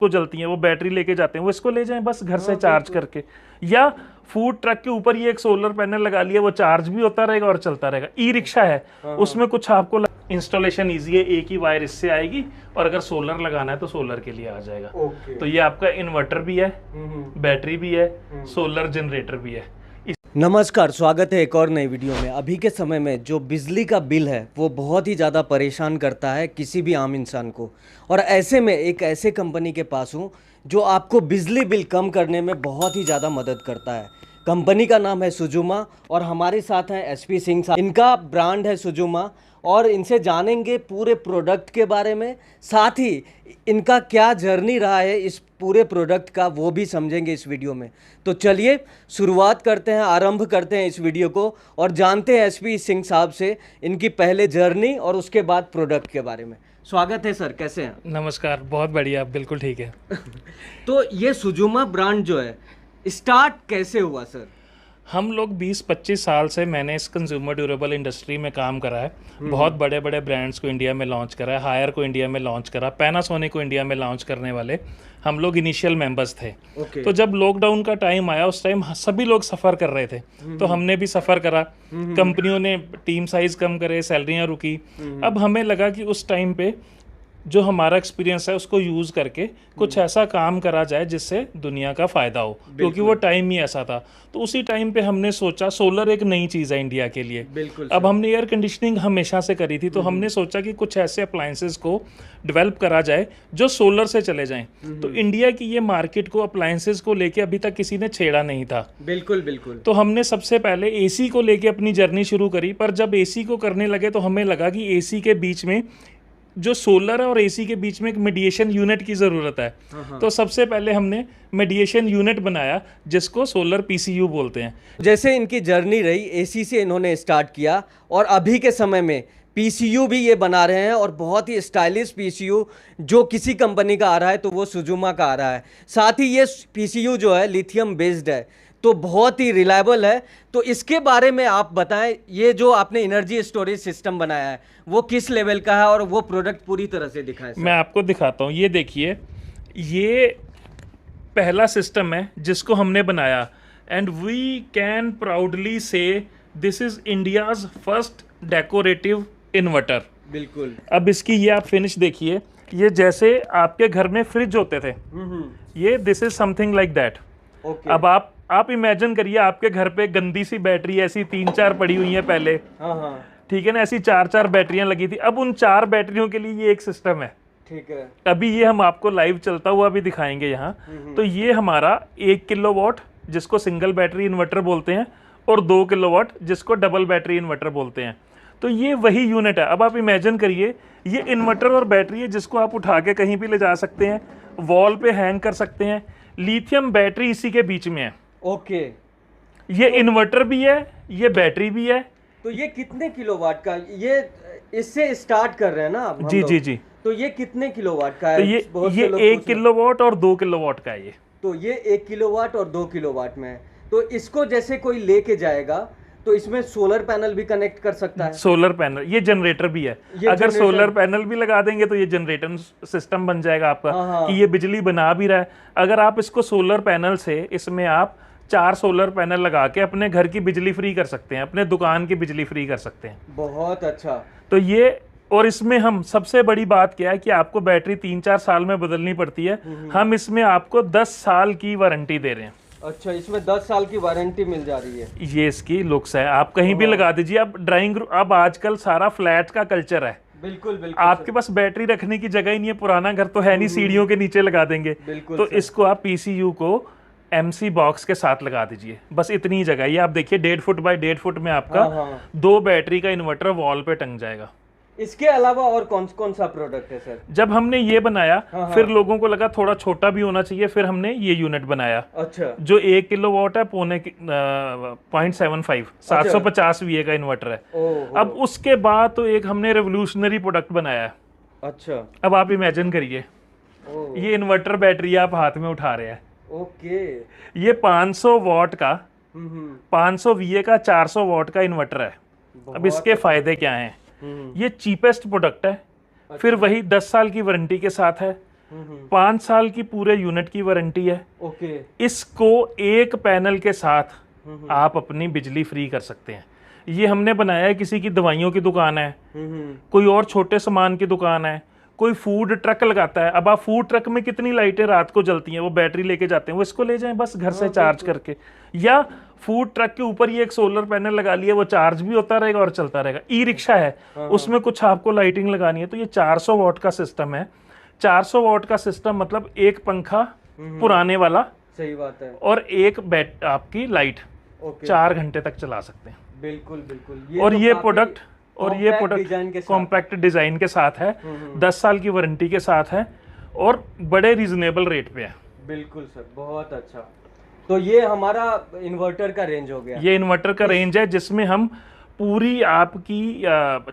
को जलती हैं, वो बैटरी लेके जाते हैं, वो इसको ले जाएं बस घर से चार्ज करके। या फूड ट्रक के ऊपर ये एक सोलर पैनल लगा लिया, वो चार्ज भी होता रहेगा और चलता रहेगा। ई रिक्शा है, उसमें कुछ आपको इंस्टॉलेशन ईजी है, एक ही वायर इससे आएगी और अगर सोलर लगाना है तो सोलर के लिए आ जाएगा। तो ये आपका इन्वर्टर भी है, बैटरी भी है, सोलर जनरेटर भी है। नमस्कार, स्वागत है एक और नई वीडियो में। अभी के समय में जो बिजली का बिल है वो बहुत ही ज़्यादा परेशान करता है किसी भी आम इंसान को, और ऐसे में एक ऐसे कंपनी के पास हूँ जो आपको बिजली बिल कम करने में बहुत ही ज़्यादा मदद करता है। कंपनी का नाम है सुजुमा और हमारे साथ हैं एसपी सिंह साहब। इनका ब्रांड है सुजुमा और इनसे जानेंगे पूरे प्रोडक्ट के बारे में, साथ ही इनका क्या जर्नी रहा है इस पूरे प्रोडक्ट का वो भी समझेंगे इस वीडियो में। तो चलिए शुरुआत करते हैं, आरंभ करते हैं इस वीडियो को और जानते हैं एसपी सिंह साहब से इनकी पहले जर्नी और उसके बाद प्रोडक्ट के बारे में। स्वागत है सर, कैसे हैं? नमस्कार, बहुत बढ़िया, बिल्कुल ठीक है। तो ये सुजुमा ब्रांड जो है स्टार्ट कैसे हुआ सर? हम लोग 20-25 साल से मैंने इस कंज्यूमर ड्यूरेबल इंडस्ट्री में काम करा है। बहुत बड़े बड़े ब्रांड्स को इंडिया में लॉन्च करा है, हायर को इंडिया में लॉन्च करा, पैनासोनिक को इंडिया में लॉन्च करने वाले हम लोग इनिशियल मेंबर्स थे। तो जब लॉकडाउन का टाइम आया उस टाइम सभी लोग सफ़र कर रहे थे, तो हमने भी सफ़र करा। कंपनियों ने टीम साइज कम करे, सैलरियाँ रुकी। अब हमें लगा कि उस टाइम पे जो हमारा एक्सपीरियंस है उसको यूज़ करके कुछ ऐसा काम करा जाए जिससे दुनिया का फ़ायदा हो, क्योंकि वो टाइम ही ऐसा था। तो उसी टाइम पे हमने सोचा सोलर एक नई चीज़ है इंडिया के लिए। अब हमने एयर कंडीशनिंग हमेशा से करी थी, तो हमने सोचा कि कुछ ऐसे अप्लाइंसेस को डेवलप करा जाए जो सोलर से चले जाएं। तो इंडिया की ये मार्केट को अप्लाइंसेस को लेके अभी तक किसी ने छेड़ा नहीं था। बिल्कुल बिल्कुल। तो हमने सबसे पहले एसी को लेके अपनी जर्नी शुरू करी, पर जब एसी को करने लगे तो हमें लगा कि एसी के बीच में जो सोलर है और एसी के बीच में एक मीडिएशन यूनिट की ज़रूरत है। तो सबसे पहले हमने मीडिएशन यूनिट बनाया जिसको सोलर पीसीयू बोलते हैं। जैसे इनकी जर्नी रही, एसी से इन्होंने स्टार्ट किया और अभी के समय में पीसीयू भी ये बना रहे हैं और बहुत ही स्टाइलिश पीसीयू जो किसी कंपनी का आ रहा है तो वो सुजुमा का आ रहा है। साथ ही ये पीसीयू जो है लिथियम बेस्ड है तो बहुत ही रिलायबल है। तो इसके बारे में आप बताएं, ये जो आपने एनर्जी स्टोरेज सिस्टम बनाया है वो किस लेवल का है और वो प्रोडक्ट पूरी तरह से दिखाएं सर। मैं आपको दिखाता हूँ, ये देखिए, ये पहला सिस्टम है जिसको हमने बनाया and we can proudly say this is India's first decorative inverter. बिल्कुल। अब इसकी ये आप फिनिश देखिए, ये जैसे आपके घर में फ्रिज होते थे, ये this is something like that. अब आप इमेजिन करिए आपके घर पे गंदी सी बैटरी ऐसी 3-4 पड़ी हुई है पहले, ठीक है ना, ऐसी 4-4 बैटरियां लगी थी। अब उन 4 बैटरियों के लिए ये एक सिस्टम है, ठीक है। अभी ये हम आपको लाइव चलता हुआ भी दिखाएंगे यहाँ। तो ये हमारा 1 किलोवाट जिसको सिंगल बैटरी इन्वर्टर बोलते हैं और 2 किलोवाट जिसको डबल बैटरी इन्वर्टर बोलते हैं। तो ये वही यूनिट है। अब आप इमेजिन करिए ये इन्वर्टर और बैटरी है जिसको आप उठा के कहीं भी ले जा सकते हैं, वॉल पे हैंग कर सकते हैं। लिथियम बैटरी इसी के बीच में है। ओके। ये इन्वर्टर भी है, ये बैटरी भी है। तो ये कितने किलोवाट का, ये इससे स्टार्ट कर रहे हैं ना हम जी लोग? जी जी। तो ये कितने किलोवाट का है? तो ये 1 किलोवाट और 2 किलोवाट का है ये। तो ये 1 किलोवाट और 2 किलोवाट में है। तो इसको जैसे कोई लेके जाएगा तो इसमें सोलर पैनल भी कनेक्ट कर सकता है? सोलर पैनल, ये जनरेटर भी है। अगर सोलर पैनल भी लगा देंगे तो ये जनरेटर सिस्टम बन जाएगा आपका कि ये बिजली बना भी रहा है। अगर आप इसको सोलर पैनल से, इसमें आप 4 सोलर पैनल लगा के अपने घर की बिजली फ्री कर सकते हैं, अपने दुकान की बिजली फ्री कर सकते हैं। बहुत अच्छा। तो ये, और इसमें हम सबसे बड़ी बात क्या है कि आपको बैटरी 3-4 साल में बदलनी पड़ती है, हम इसमें आपको 10 साल की वारंटी दे रहे हैं। अच्छा, इसमें 10 साल की वारंटी मिल जा रही है। ये इसकी लुक्स है, आप कहीं भी लगा दीजिए। अब ड्राइंग, अब आजकल सारा फ्लैट का कल्चर है। बिल्कुल बिल्कुल। आपके पास बैटरी रखने की जगह ही नहीं है, पुराना घर तो है नहीं, सीढ़ियों के नीचे लगा देंगे। तो इसको आप पीसीयू को एमसी बॉक्स के साथ लगा दीजिए, बस इतनी ही जगह। ये आप देखिए 1.5 फुट बाय 1.5 फुट में आपका 2 बैटरी का इन्वर्टर वॉल पे टंग जाएगा। इसके अलावा और कौन कौन सा प्रोडक्ट है सर? जब हमने ये बनाया फिर लोगों को लगा थोड़ा छोटा भी होना चाहिए, फिर हमने ये यूनिट बनाया। अच्छा। जो 1 किलोवाट है, 0.75 750 VA का इन्वर्टर है। अब उसके बाद तो एक हमने रेवोल्यूशनरी प्रोडक्ट बनाया है। अच्छा। अब आप इमेजिन करिए ये इन्वर्टर बैटरी आप हाथ में उठा रहे हैं। ओके। ये 500 वाट का 500 VA का 400 वाट का इन्वर्टर है। अब इसके फायदे क्या हैं? ये चीपेस्ट प्रोडक्ट है। फिर वही 10 साल की वारंटी के साथ है। 5 साल की पूरे यूनिट की वारंटी है। ओके। इसको एक पैनल के साथ आप अपनी बिजली फ्री कर सकते हैं। ये हमने बनाया है, किसी की दवाइयों की दुकान है, कोई और छोटे सामान की दुकान है, कोई फूड ट्रक लगाता है। अब आप फूड ट्रक में कितनी लाइटें रात को जलती हैं, वो बैटरी लेके जाते हैं, वो इसको ले जाएं बस घर से चार्ज करके। या फूड ट्रक के ऊपर ये एक सोलर पैनल लगा लिया, वो चार्ज भी होता रहेगा और चलता रहेगा। ई रिक्शा है, उसमें कुछ आपको लाइटिंग लगानी है तो ये 400 वॉट का सिस्टम है। 400 वॉट का सिस्टम मतलब एक पंखा पुराने वाला, सही बात है, और एक बैट आपकी लाइट 4 घंटे तक चला सकते हैं। बिल्कुल बिल्कुल। और तो ये काफी प्रोडक्ट डिजाइन के साथ, कॉम्पैक्ट डिजाइन के साथ है, 10 साल की वारंटी के साथ है और बड़े रीजनेबल रेट पे है। बिल्कुल सर, बहुत अच्छा। तो ये हमारा इन्वर्टर का रेंज हो गया। ये इन्वर्टर का रेंज है जिसमें हम पूरी आपकी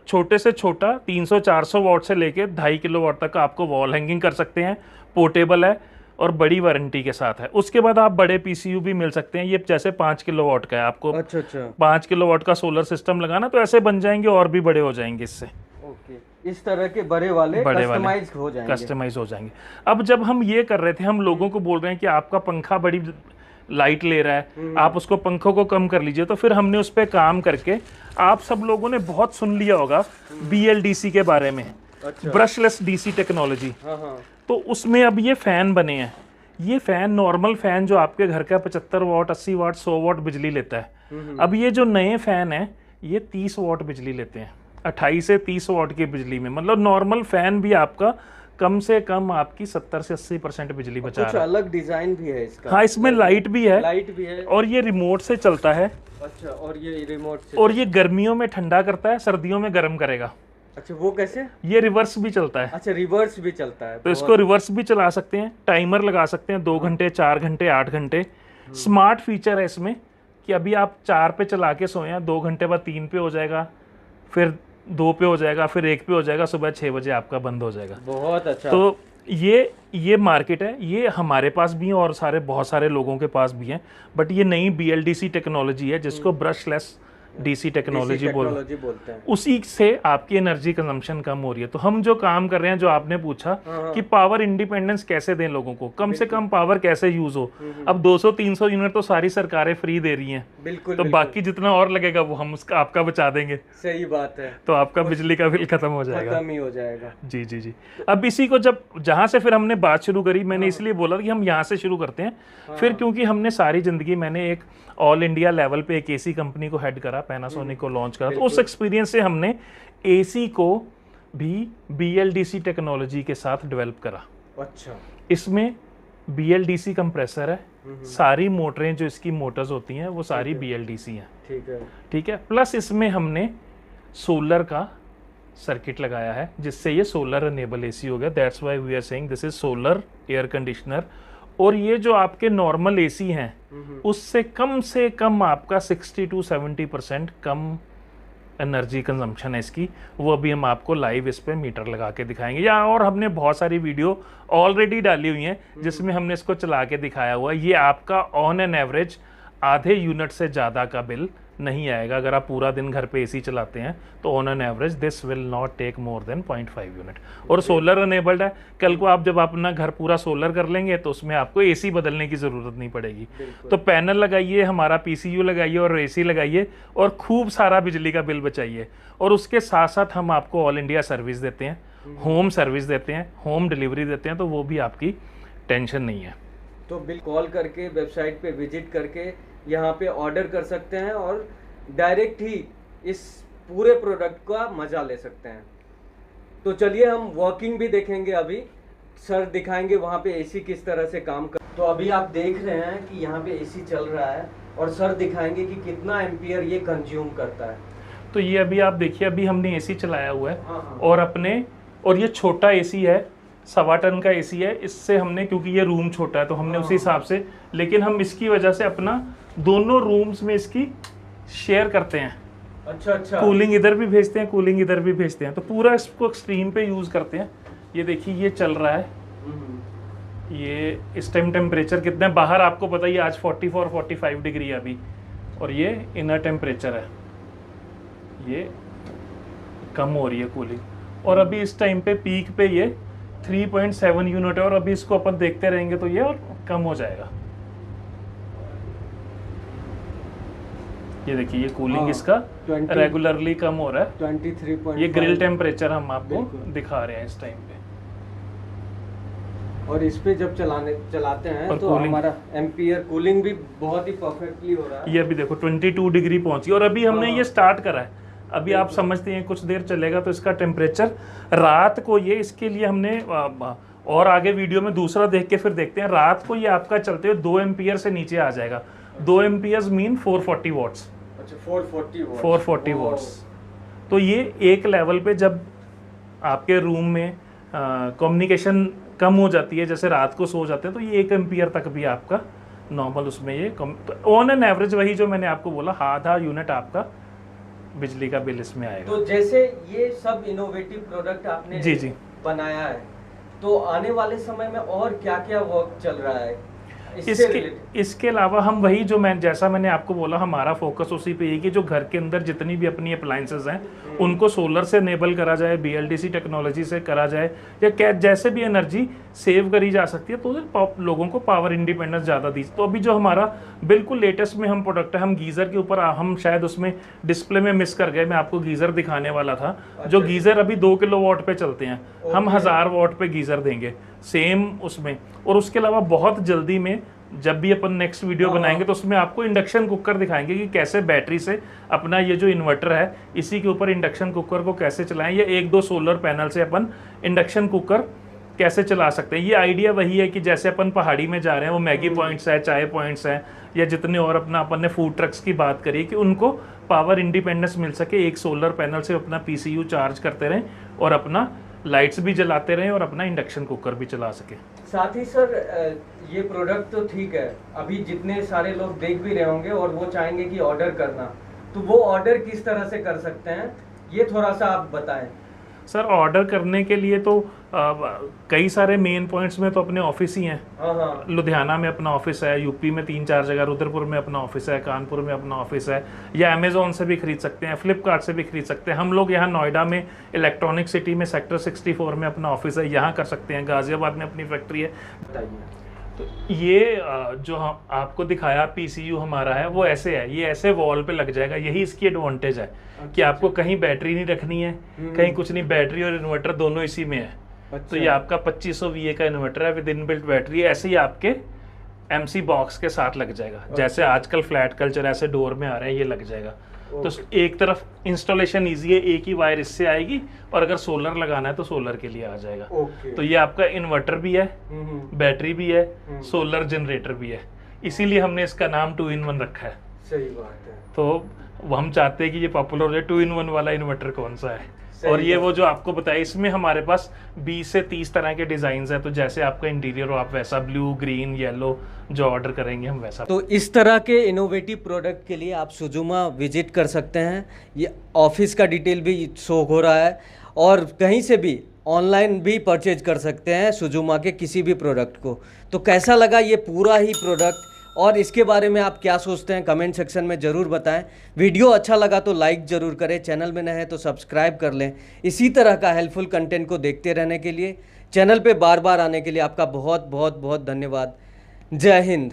छोटे से छोटा 300-400 वॉट से लेके 2.5 किलो वॉट तक आपको वॉल हैंगिंग कर सकते हैं। पोर्टेबल है और बड़ी वारंटी के साथ है। उसके बाद आप बड़े पीसीयू भी मिल सकते हैं। ये जैसे 5 किलो वॉट का है, आपको अच्छा अच्छा 5 किलो वॉट का सोलर सिस्टम लगाना तो ऐसे बन जाएंगे और भी बड़े हो जाएंगे इससे। ओके, इस तरह के बड़े वाले कस्टमाइज हो जाएंगे। कस्टमाइज हो जाएंगे। अब जब हम ये कर रहे थे, हम लोगों को बोल रहे हैं कि आपका पंखा बड़ी लाइट ले रहा है, आप उसको पंखों को कम कर लीजिए, तो फिर हमने उस पर काम करके, आप सब लोगों ने बहुत सुन लिया होगा BLDC के बारे में, ब्रशलेस डीसी टेक्नोलॉजी। तो उसमें अब ये फैन बने हैं। ये फैन नॉर्मल फैन जो आपके घर का 75 वॉट 80 वाट 100 वॉट बिजली लेता है, अब ये जो नए फैन है ये 30 वॉट बिजली लेते हैं, 28 से 30 वॉट की बिजली में। मतलब नॉर्मल फैन भी आपका कम से कम आपकी 70 से 80% बिजली बचा रहा है। कुछ अलग डिजाइन भी है इसका। हाँ, इसमें लाइट भी है, है और ये रिमोट से चलता है। अच्छा, और ये रिमोट से, और ये गर्मियों में ठंडा करता है, सर्दियों में गर्म करेगा। अच्छा, वो कैसे? ये रिवर्स भी चलता है। अच्छा, रिवर्स भी चलता है। तो इसको रिवर्स भी चला सकते हैं, टाइमर लगा सकते हैं, 2 घंटे 4 घंटे 8 घंटे। स्मार्ट फीचर है इसमें कि अभी आप 4 पे चला के सोए, 2 घंटे बाद 3 पे हो जाएगा, फिर 2 पे हो जाएगा, फिर 1 पे हो जाएगा, सुबह 6 बजे आपका बंद हो जाएगा। बहुत अच्छा। तो ये मार्केट है, ये हमारे पास भी है और बहुत सारे लोगों के पास भी है। बट ये नई BLDC टेक्नोलॉजी है जिसको ब्रशलेस डीसी टेक्नोलॉजी बोलते हैं। उसी से आपकी एनर्जी कंजम्पशन कम हो रही है। तो हम जो काम कर रहे हैं, जो आपने पूछा कि पावर इंडिपेंडेंस कैसे दें लोगों को, कम से कम पावर कैसे यूज हो। अब 200-300 यूनिट तो सारी सरकारें फ्री दे रही हैं, बिल्कुल, तो बाकी जितना और लगेगा वो हम उसका आपका बचा देंगे। सही बात है। तो आपका बिजली का बिल खत्म हो जाएगा। खत्म ही हो जाएगा। जी जी जी। अब इसी को जहां से फिर हमने बात शुरू करी, मैंने इसलिए बोला कि हम यहाँ से शुरू करते हैं। फिर क्योंकि हमने सारी जिंदगी, मैंने एक ऑल इंडिया लेवल पे एक एसी कंपनी को हेड करा, पैनासोनिक को लॉन्च करा, तो उस एक्सपीरियंस से हमने एसी को भी BLDC टेक्नोलॉजी के साथ डेवलप करा। अच्छा, इसमें BLDC कंप्रेसर है, सारी मोटरें जो इसकी मोटर्स होती हैं वो सारी BLDC हैं। ठीक है। प्लस इसमें हमने सोलर का सर्किट लगाया है जिससे ये सोलर एनेबल एसी हो गया। That's why we are saying this is solar air conditioner. और ये जो आपके नॉर्मल एसी हैं उससे कम आपका 60 to 70% कम एनर्जी कंजम्पशन है इसकी। वो अभी हम आपको लाइव इस पे मीटर लगा के दिखाएंगे, या और हमने बहुत सारी वीडियो ऑलरेडी डाली हुई हैं जिसमें हमने इसको चला के दिखाया हुआ है। ये आपका ऑन एन एवरेज आधे यूनिट से ज़्यादा का बिल नहीं आएगा। अगर आप पूरा दिन घर पे एसी चलाते हैं तो on an average this will not take more than 0.5 unit. और सोलर अनेबल्ड है। कल को आप जब अपना घर पूरा सोलर कर लेंगे तो उसमें आपको एसी बदलने की ज़रूरत नहीं पड़ेगी। तो पैनल लगाइए, हमारा PCU लगाइए और एसी लगाइए और खूब सारा बिजली का बिल बचाइए। और उसके साथ साथ हम आपको ऑल इंडिया सर्विस देते हैं, होम सर्विस देते हैं, होम डिलीवरी देते हैं, तो वो भी आपकी टेंशन नहीं है। तो बिल कॉल करके, वेबसाइट पे विजिट करके यहाँ पे ऑर्डर कर सकते हैं और डायरेक्ट ही इस पूरे प्रोडक्ट का मजा ले सकते हैं। तो चलिए हम वर्किंग भी देखेंगे। अभी सर दिखाएंगे वहाँ पे एसी किस तरह से काम कर। तो अभी आप देख रहे हैं कि यहाँ पे एसी चल रहा है और सर दिखाएंगे कि कितना एम्पियर ये कंज्यूम करता है। तो ये अभी आप देखिए, अभी हमने एसी चलाया हुआ है और ये छोटा एसी है, 1.25 टन का एसी है। इससे हमने, क्योंकि ये रूम छोटा है तो हमने उसी हिसाब से, लेकिन हम इसकी वजह से अपना दोनों रूम्स में इसकी शेयर करते हैं। अच्छा। कूलिंग इधर भी भेजते हैं, कूलिंग इधर भी भेजते हैं, तो पूरा इसको एक्सट्रीम पे यूज करते हैं। ये देखिए ये चल रहा है। ये इस टाइम टेम्परेचर कितना है बाहर आपको पता ही, आज 44-45 डिग्री है अभी, और ये इनर टेम्परेचर है, ये कम हो रही है कूलिंग। और अभी इस टाइम पे पीक पे ये 3.7 यूनिट है और अभी इसको अपन देखते रहेंगे तो ये और कम हो जाएगा। ये देखिए ये कूलिंग हाँ, इसका 20 रेगुलरली कम हो रहा है। 23.5 ये ग्रिल टेम्परेचर हम आपको बिल्कुल। दिखा रहे हैं इस टाइम पे। और इस पे जब चलाते हैं और तो cooling- हमारा एम्पियर कूलिंग भी बहुत ही परफेक्टली हो रहा है। ये अभी देखो 22 डिग्री पहुंची और अभी हमने हाँ। ये स्टार्ट करा है। अभी आप समझते हैं कुछ देर चलेगा तो इसका टेम्परेचर रात को ये इसके लिए हमने और आगे वीडियो में दूसरा देख के फिर देखते हैं। रात को ये आपका चलते हुए 2 एम्पियर से नीचे आ जाएगा। 2 एम्पियर्स मीन 440 वॉट्स। अच्छा 440 440 वॉट्स। तो ये एक लेवल पे जब आपके रूम में कम्युनिकेशन कम हो जाती है, जैसे रात को सो जाते हैं, तो ये 1 एम्पियर तक भी आपका नॉर्मल उसमें ये कम, ऑन एन एवरेज वही जो मैंने आपको बोला आधा यूनिट आपका बिजली का बिल इसमें आएगा। तो जैसे ये सब इनोवेटिव प्रोडक्ट आपने जी जी बनाया है, तो आने वाले समय में और क्या क्या वर्क चल रहा है इससे related? इसके अलावा हम वही जो जैसा मैंने आपको बोला, हमारा फोकस उसी पे है कि जो घर के अंदर जितनी भी अपनी अप्लायंसेज हैं उनको सोलर से इनेबल करा जाए, BLDC टेक्नोलॉजी से करा जाए, या क्या जैसे भी एनर्जी सेव करी जा सकती है तो लोगों को पावर इंडिपेंडेंस ज़्यादा दी। तो अभी जो हमारा बिल्कुल लेटेस्ट में हम प्रोडक्ट है, हम गीज़र के ऊपर हम शायद उसमें डिस्प्ले में मिस कर गए, मैं आपको गीज़र दिखाने वाला था। जो गीज़र अभी 2 किलोवाट पे चलते हैं, हम 1000 वाट पे गीज़र देंगे सेम उसमें। और उसके अलावा बहुत जल्दी में जब भी अपन नेक्स्ट वीडियो बनाएंगे तो उसमें आपको इंडक्शन कुकर दिखाएंगे कि कैसे बैटरी से अपना ये जो इन्वर्टर है इसी के ऊपर इंडक्शन कुकर को कैसे चलाएं, या 1-2 सोलर पैनल से अपन इंडक्शन कुकर कैसे चला सकते हैं। ये आइडिया वही है कि जैसे अपन पहाड़ी में जा रहे हैं, वो मैगी पॉइंट्स है, चाय पॉइंट्स हैं, या जितने और अपना अपन ने फूड ट्रक्स की बात करी कि उनको पावर इंडिपेंडेंस मिल सके, एक सोलर पैनल से अपना PCU चार्ज करते रहें और अपना लाइट्स भी जलाते रहें और अपना इंडक्शन कुकर भी चला सके। साथ ही सर ये प्रोडक्ट तो ठीक है, अभी जितने सारे लोग देख भी रहे होंगे और वो चाहेंगे कि ऑर्डर करना, तो वो ऑर्डर किस तरह से कर सकते हैं, ये थोड़ा सा आप बताएं। सर ऑर्डर करने के लिए तो कई सारे मेन पॉइंट्स में तो अपने ऑफिस ही हैं। हाँ। लुधियाना में अपना ऑफिस है, यूपी में 3-4 जगह, रुद्रपुर में अपना ऑफिस है, कानपुर में अपना ऑफिस है, या अमेजोन से भी खरीद सकते हैं, फ्लिपकार्ट से भी खरीद सकते हैं। हम लोग यहाँ नोएडा में इलेक्ट्रॉनिक सिटी में सेक्टर 64 में अपना ऑफिस है, यहाँ कर सकते हैं। गाजियाबाद में अपनी फैक्ट्री है। बताइए। तो ये जो हम आपको दिखाया PCU हमारा है वो ऐसे है, ये ऐसे वॉल पे लग जाएगा। यही इसकी एडवांटेज है कि आपको कहीं बैटरी नहीं रखनी है, कहीं कुछ नहीं, बैटरी और इन्वर्टर दोनों इसी में है। तो ये आपका 2500 VA का इन्वर्टर है विद इनबिल्ट बैटरी, ऐसे ही आपके MC बॉक्स के साथ लग जाएगा। जैसे आजकल फ्लैट कल्चर ऐसे डोर में आ रहे हैं, ये लग जाएगा। तो एक तरफ इंस्टॉलेशन ईजी है, एक ही वायर इससे आएगी, और अगर सोलर लगाना है तो सोलर के लिए आ जाएगा। ओके। तो ये आपका इन्वर्टर भी है, बैटरी भी है, सोलर जनरेटर भी है, इसीलिए हमने इसका नाम 2-in-1 रखा है। सही बात है। तो हम चाहते हैं कि ये पॉपुलर हो जाए। 2-in-1 वाला इन्वर्टर कौन सा है, और ये वो जो आपको बताया, इसमें हमारे पास 20 से 30 तरह के डिजाइन है। तो जैसे आपका इंटीरियर हो, आप वैसा ब्लू, ग्रीन, येलो जो ऑर्डर करेंगे हम वैसा। तो इस तरह के इनोवेटिव प्रोडक्ट के लिए आप सुजुमा विजिट कर सकते हैं। ये ऑफिस का डिटेल भी शो हो रहा है, और कहीं से भी ऑनलाइन भी परचेज कर सकते हैं सुजुमा के किसी भी प्रोडक्ट को। तो कैसा लगा ये पूरा ही प्रोडक्ट, और इसके बारे में आप क्या सोचते हैं कमेंट सेक्शन में ज़रूर बताएं। वीडियो अच्छा लगा तो लाइक ज़रूर करें, चैनल में नए हैं तो सब्सक्राइब कर लें। इसी तरह का हेल्पफुल कंटेंट को देखते रहने के लिए, चैनल पे बार बार आने के लिए आपका बहुत बहुत बहुत धन्यवाद। जय हिंद।